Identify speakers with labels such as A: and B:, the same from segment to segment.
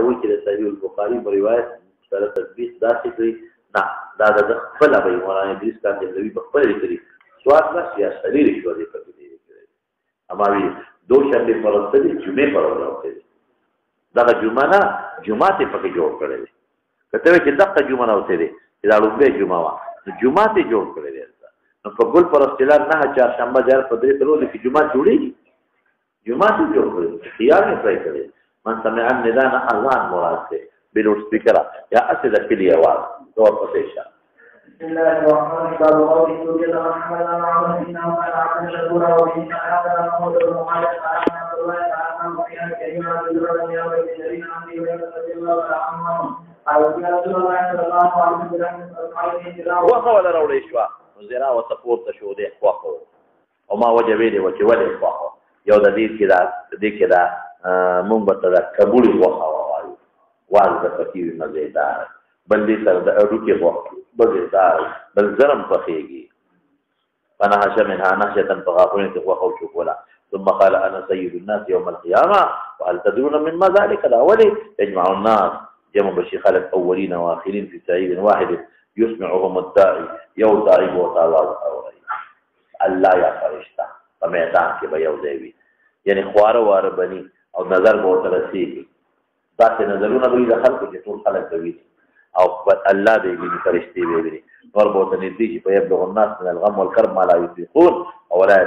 A: وایي چې د صحیح البخاري په روایت سره تطبیق داسې کړي نه دا د خپله به یې مولانا ادریس کاندهلوي په خپله لیکلي سواد بس یا شریر شو دې پکې دی اما وی دوشنبه پر ورځ دې جمعې پر ورځ دی دا جمعه نه جمعه ته پکې جوړ کړل کته چې دغه جمعه نه وته دي دا لومبه جمعه وا جمعه ته جوړ کړل نو په ګل پر استلار نه چهارشنبه ځار په دې ترو کې جمعه جوړیږي جمعه ته جوړ کړل خیال نه پای کړل من سمع النداء اذان مراد ده بلوډ سپیکر یا اسه د کلی आवाज تو پته شه
B: بسم الله الرحمن الرحيم وجد محمد عمر انه قال عبد الشكور وان هذا محمود المعالج على الله تعالى وفيها كلمه بالرد يا ولد الذين امنوا رضي الله عنهم قال يا رسول الله صلى الله عليه وسلم
A: وقال راولې شو زرا او سپورت شو دې خواخو او ما وجبې دې وچې ولې خواخو یو د دې کې دا مونږ به ته قبول وخوا وایو واز د فقیر مزیدار بل دې سره د اړو کې وخت مزیدار بل زرم پخېږي فانا شمنها نحشة فغافرين تخوخوا شكولا ثم قال انا سيد الناس يوم القيامة وهل تدرون مما ذلك الاولي يجمع الناس جمع بشي خلق اولين واخرين في سعيد واحد يسمعهم الداعي يو داعي وطاواز اولي الله يا فرشتہ فمیدان کے بیو دیوی یعنی خوار وار بنی او نظر بہت رسیگی داسې نظرونه به د خلکو چې ټول خلک کوي او الله به ویني فرشتي به ویني نور به ورته نږدې شي فيبلغ الناس من الغم والكرب ما لا يطيقون ولا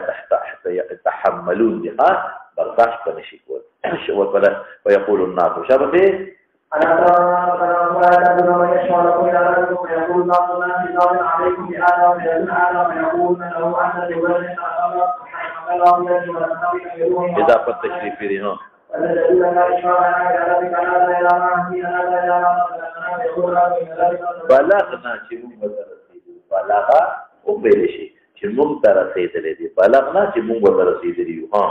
A: يتحملون دقات برداشت به نشي کول فيقول الناس شبته
B: أنا ترى من يشمع لكم إلى ربكم ويقول الله سبحانه عليكم بهذا ويقول هذا ويقول من له أن تولد
A: إذا قد تشريفي دي نو بلغنا چې موږ ته رسیدو بلغه او بل شي چې موږ ته رسیدلې دي بلغنا چې موږ ته رسیدلې یو ها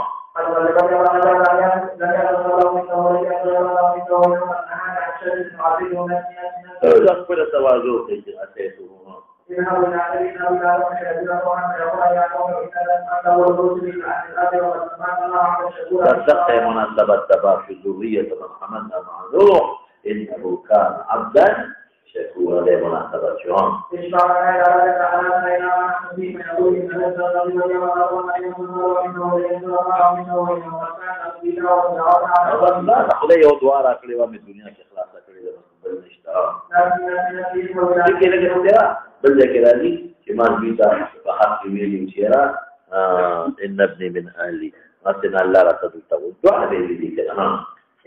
A: دا خپل تواضع کوي چې تاسو تصدق مناسبة تباشر ذرية من حملنا مع نوح إنه كان عبدا شكورا لمناسبة شؤون لا تقول يو دوارا كليوا من الدنيا كخلاصة كليوا بل نشترى لكي لكي نترى بل ذكر لي كمان بيتا فحق ويلي وشيرا إن ابني من أهلي أرسلنا الله لا تدلته دعا بيلي دي كده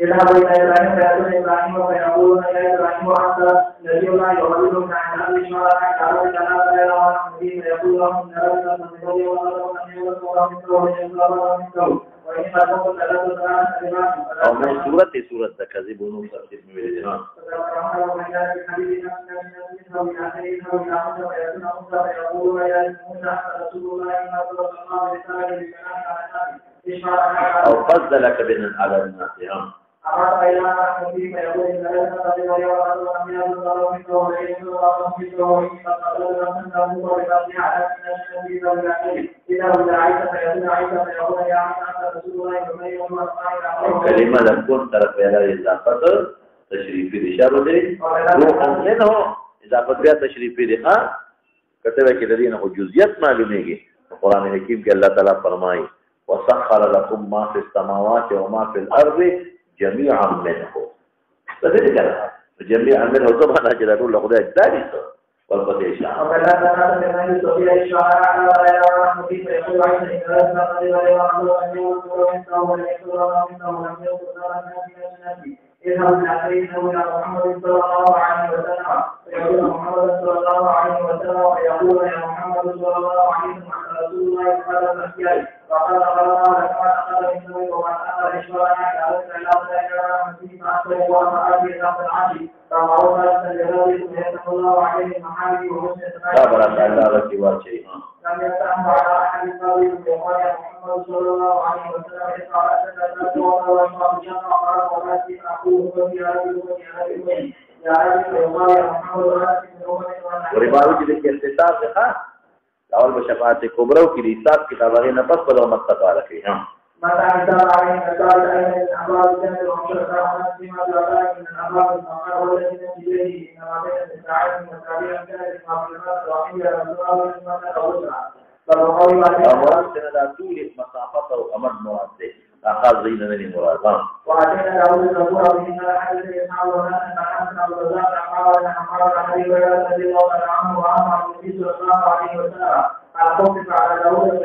B: اذهبوا إلى إبراهيم فيأتون إبراهيم ويقولون يا إبراهيم أنت الذي لا يعبدك عن أهل شرعك تعالوا لنا فإلى ونحمدين ويقول لهم إن ربنا من فضله ولكم أن يغفر ومثله ويغفر ومثله وإن كنتم لتدركون كلمات
A: أو من سورة كذب ونوصر اسم ولدنا أو فضلك بين على الناس
B: أراد إلى رحمته فيقول إن لك قد وليا أن يرضى منك وإن الله منك وإن قد منه وبقي على النبي والعلم إذا دعيت فيقول عيسى فيقول يا عيسى أنت رسول الله ومن يوم
A: كلمة لم تكن طرف إلى إضافة تشريفي لشابه روح منه إضافة بها تشريفي لها كتبه كالذين هو جزيات معلومه القرآن الحكيم کہ اللہ تعالیٰ فرمائی وَسَخَّرَ لَكُمْ مَا فِي السَّمَاوَاتِ وَمَا فِي الْأَرْضِ جَمِيعًا مِنْهُ فَذِلِ كَلَا جَمِيعًا مِنْهُ طبعا أجل أقول لك ده الثالث والقضي إشاء
B: وَفَلَا تَنَاتَ مِنْ يُسْتَطِيعَ الشُّعَرَاءَ وَلَا يَرَى مُدِينَ يَقُولُ عَيْسَ إِنَّ لَسْنَا قَدِ وَلَيَا أَنْ يُوْسُرَ مِنْهُ وَلَيَكْتُرَ مِنْهُ وَلَمْ يُوْسُرَ مِنْهُ اذهب إلى سيدنا محمد صلى الله عليه وسلم فيقول محمد صلى الله عليه وسلم ويقول يا محمد صلى الله عليه وسلم رسول الله قال المسيح وقال الله لكما أخذ منه ومن أخذ إشوارنا كذلك لا تجرى مسيح أخذ وما أبي ذات العشي فما أوصى الجلال سبحانه الله عليه محامي وحسن لم يستعمل على أحد القول وقال يا محمد صلى الله عليه وسلم اقرأ أنك الناس واشرب الجنة وقال وماتي أخوه وفي هذه يا أبي وقال يا محمد وأنت من أمة
A: ورباوي جلد اختصار لخا اول بشفاعت کبرو کی حساب کتاب هغه نه پس په امت تطالع کوي ها
B: متى انتهى عليه الثالث أيضا من أبواب الجنة وعشرة أحد فيما ذلك من الأبواب المقر والذين في بيته إنما بين الساعات والتابعين كانت معلومات رحية والسؤال من الأسرة
A: مراد لا تولد مسافته أمر مراد أخذ زين من مراد
B: وأتينا داود الزبور بهما حدث يسمع وناس نحن أبو الرزاق أحمد أحمد عليه وسلم الذي الله عنه وعنه عن النبي صلى الله عليه وسلم على خوف على داود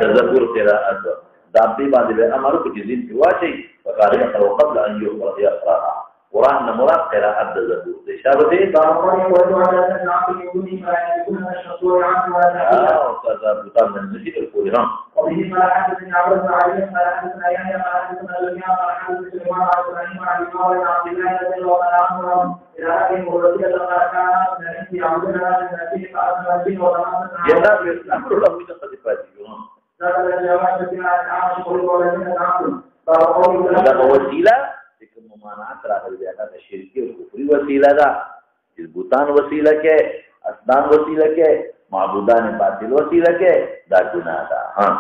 A: تذكر قراءته دابي بعد الأمر كجزين في واجي وقال يقرأ قبل أن يقرأ قرآن مراد قراءة الزبور إشارة
B: فأمره وجعل النعم يكون ما يكون الشطور عنه
A: وكذا بطال من المسجد الكل
B: وبه ما حدثني عبد الله عليه ما حدثنا يحيى ما حدثنا الدنيا ما حدث سليمان على ابراهيم عن عمر بن عبد الله رضي الله عنه الى اخره ورسول الله كان من عند عبدنا من النبي فاصبح به وتمام
A: يلا الامر له من صفاته
B: ذكر الجواب في عائشه والذين تعبدون
A: هذا وسيله لكن ممانعات راغ البيانات الشركيه والكفري وسيله ده البوتان وسيله के اسنان وسيله के معبودان باطل وسیلہ کے دا گناہ دا ہاں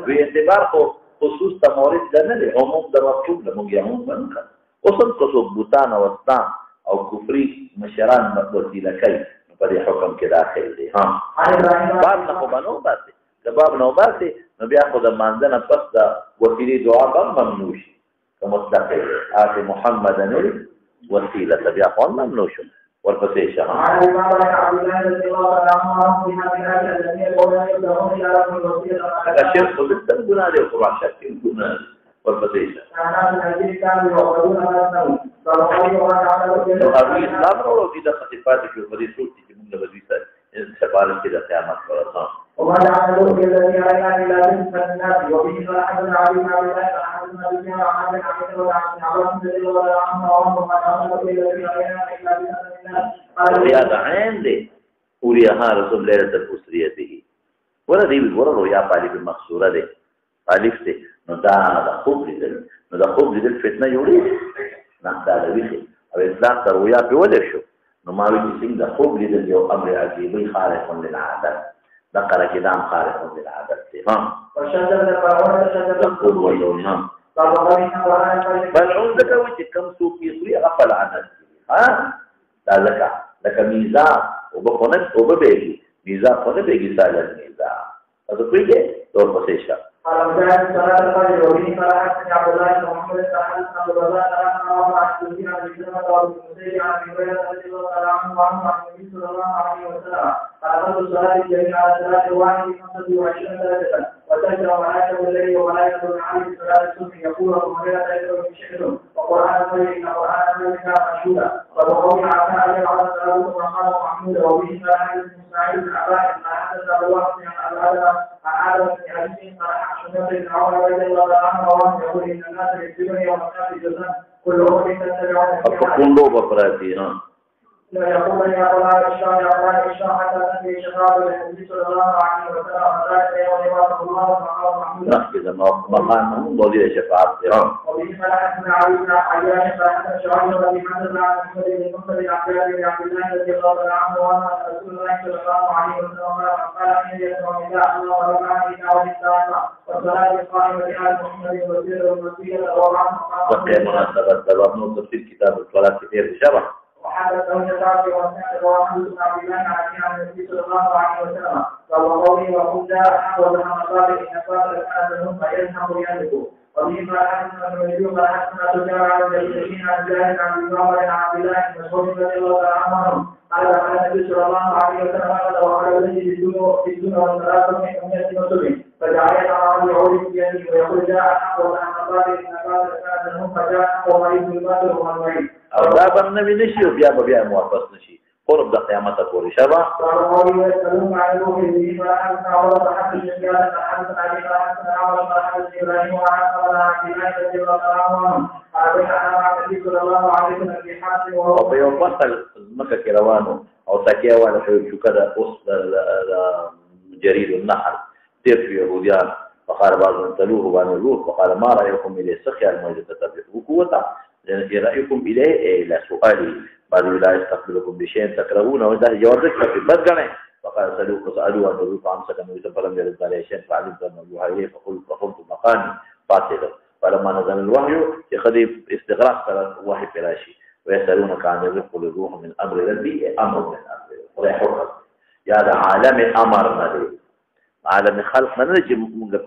A: وی اعتبار کو خصوص تا مورد دا نده عموم دا مفهوم دا مونگی عموم منکا اصل قصو بوتان و اسنان او کفری مشران وسیلہ کئی پدی حکم کے داخل دی ہاں باب نخو بنو باتے دا باب نو باتے نبی آخو دا مانزن پس دا وسیلی دعا باب ممنوشی كمطلق آت محمدا الوسيلة تبع قول ممنوع والفسيشة
B: عن الإمام عبد الله رضي الله عنه في هذه الآية التي يقولون يبدأون إلى رب الوسيلة
A: الشرك بالتالي قلنا عليه القرآن شك قلنا والفسيشة
B: كان الذين كانوا يعبدون ما يسمون فالله تعالى
A: وهذه الإسلام ولو في دقة صفاتك وفريد صورتك من وزيسة سفارة كده قيامات فرصان
B: وما جعله الذي علينا إلى ذلك الناس وبه ما حدث علينا بالله فحدثنا بها عن عبد وعن عبد الله عنه وما جعله الذي علينا إلى ذلك الناس
A: هذا عندي وريها رسول ليلة الأسرية به ولا دي ولا رؤيا بالي بالمقصورة دي ألف دي ندا خوب لدل ندا خوب لدل فتنة يوري ندا لويخي أو إطلاق رؤيا بولا شو نماوي تسين دا خوب لدل يو أمر عجيب خارق للعادة ذكر كلام خارق للعادة
B: وشدد الفرعون شدد
A: الخوب واللون بل عندك وجه كم سوق يسوي غفل عنه لا لك ميزان وبخونت وببيجي ميزان خونه بيجي سال الميزان هذا كله دور بسيشة
B: على مجال صلاة الفجر وبه فلا عبد الله بن محمد تعالى عن الرزاق عنه عن الدين عن الجنة والمسيح عن هريرة رضي الله عنه عن النبي صلى الله عليه وسلم على فرض الصلاة الجميع على صلاة الواحد 25 درجة وتشرع ملائكة الليل وملائكة النهار صلاة الصبح يقول أبو هريرة يدعو بشكله وقرآن الليل قرآن الليل مشهودا وبقول عطاء عليه على صلاة وقال محمود وبه فلا حدث مساعد بن عباس ما حدث أبو واحد عن عادة بن حديث شمس بن عمر رضي الله عنه يقول إن الناس يكتبون يوم الناس جزاء كل أمر تتبعون
A: فكون له بفراتي
B: يقول يا قضاء الشام يا قضاء الشام حتى تنتهي شباب النبي صلى الله عليه وسلم وذلك يوم يبعث الله مقام محمود
A: إذا مقام ضليل شفاعة
B: وبه فلحتنا علي بن عياش فلحتنا شعيب وبه حدثنا عن محمد بن مصطفى بن عبد الله رضي الله عنه وعن رسول الله صلى الله عليه وسلم قال ان يسمع الله الله ورفعني دعوه الساعه والصلاه القائمه على محمد وسير والوسيله وعن
A: وقيم مناسبة دلوقتي تفسير كتاب الصلاة كثير بشرح
B: وحدث ابن سعد وسعد وحدث بن عبد الله عن النبي صلى الله عليه وسلم فوالله وقل لا احد من مصالح ان صالح كان منهم فيذهب يملك وبما حدثنا النبي قال حدثنا سفيان عن الجليل عن جابر عن عمر عن عبد الله بن مسعود رضي الله عنه قال قال النبي صلى الله عليه وسلم وعلى وجهه في الدنيا والثلاثه من امنيه مسلم فجعل يعود يعود بيده ويقول جاء حق وان صالح ان صالح كان منهم فجاء ومريض البدر والمريض
A: او دا بم نبی نشي او بیا موافق نشي قرب د قیامت پورې شبا
B: قالوا يسألون عن روح الدين فأحدث عمر فحدث الشجاعة فحدث علي فحدث عمر فحدث إبراهيم وعن عبد الله رضي الله عنه على عن النبي صلى الله عليه وسلم في حاله
A: او په یو فصل مکه کې روانو او تکیه والا شو کده اوس جريد النحل تير في يهوديان فقال بعضهم تلوه بان الروح فقال ما رأيكم إليه سخي الموجة تتبعه قوة رأيكم إليه إلى سؤالي قالوا لا يستقبلكم بشيء تكرهونه وإذا جوازك ففي بدقنه فقال سألوا أن تذوق عمسك أنه فلم يرد عليه شيء فعلمت أن الله إليه فقلت مقامي قاتلا فلما نزل الوحي يخذ استغراق الوحي فراشي ويسألونك عن الرزق للروح من أمر ربي أمر من أمر ولا حكم يا هذا عالم أمر عالم خلق من نجي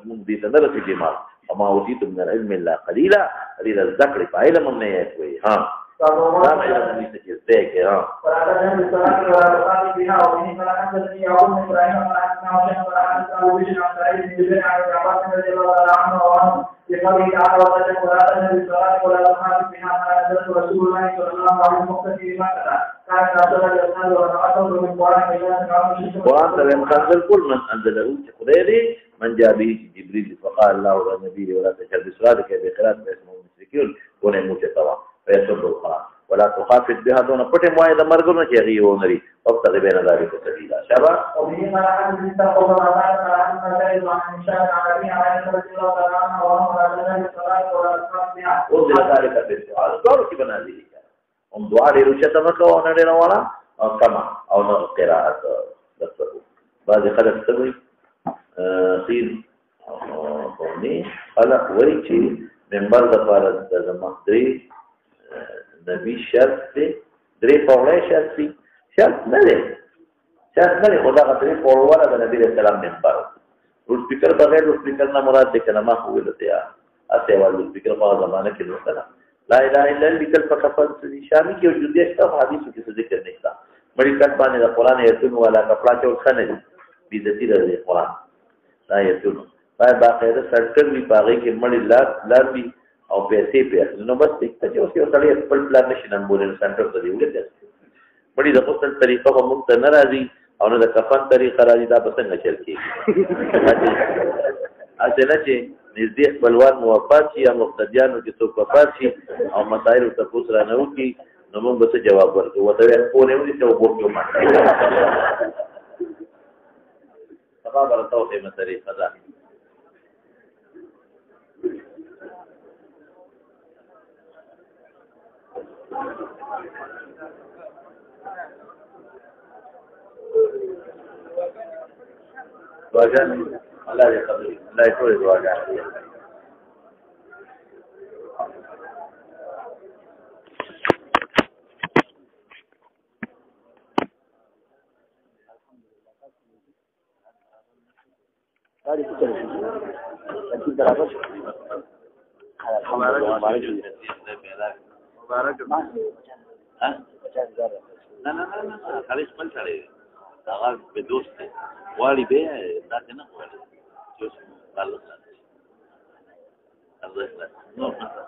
A: من دي تنرسي جمال وما أوتيت من العلم إلا قليلا قليل الذكر فعلم من يتوي ها نعم علم من يتجزيك ها
B: ولا تجد الصلاة ولا تقاتل بها وإن فلا أنزل يعود إبراهيم ولا أسمع شيئا ولا أنزل بشر عن سعيد بن عن عباس رضي الله عنه وعنه بقوله تعالى ولا تجد الصلاة ولا تقاتل بها ما أنزل رسول الله صلى الله عليه وسلم مقتدي بما كان أنزل الإسلام وتعاطوا من قرآن
A: وأنت لم تنزل كل من أنزله قريري من جاء به جبريل فقال الله للنبي ولا تجهر بصلاتك بقراءة اسمه المشركين ونموت طبعا فيسب القرآن ولا تخافت بها دون فتح واحد مرغنا شيء ونري وقت بين ذلك سبيلا شباب
B: وبه ما حدث تقول ما كان عن سيد عن شان عليه عليه الله تعالى وهو على الصلاة ولا تصلي
A: وذل ذلك بالدعاء دعاء كي بنا دي هم دعاء لرشة مكة ونرينا ولا كما أو قراءة دكتور بعد خلق سوي خير قومي خلق وريشي من بعد فارد زمخدري نبي شرط دري فوري شرط نه خدا غتري فوروالا د نبی رسول الله منبر روز سپیکر بغیر روز سپیکر نه مراد ده کلمه هو لته اته ول سپیکر په زمانه کې نو کړه لا اله الا الله لیکل فقفل شامی کې وجود است حدیثو کې ذکر نه تا مړي کټ باندې د قران ایتون والا کپڑا چول خنه دي ذتی د قران دا ایتون باقاعده سرکل وی باغې کې مړي لار وی او پیسې په نو بس یک ته اوس یو سړی خپل پلان نشي نمبر سنټر ته دی ولې مړي د خپل طریقه په مونږ ته ناراضي او نه د کفن طریقه راځي دا په څنګه چل کېږي اته چې نږدې خپلوان موافق شي یا مقتدیانو کې څوک وفات شي او مسائل ته پوښتنه نه وکړي نو موږ به څه جواب ورکړو وته په نه ونی ته وګورو ماته سبا برتاو ته مسري قضا دعاګان الله دې قبول الله ټول دعاګان
C: Tadi kita nanti berapa?
A: مبارک ها نه خالص خپل سره هغه به دوست دی والی به دا نه والی چې الله تعالی الله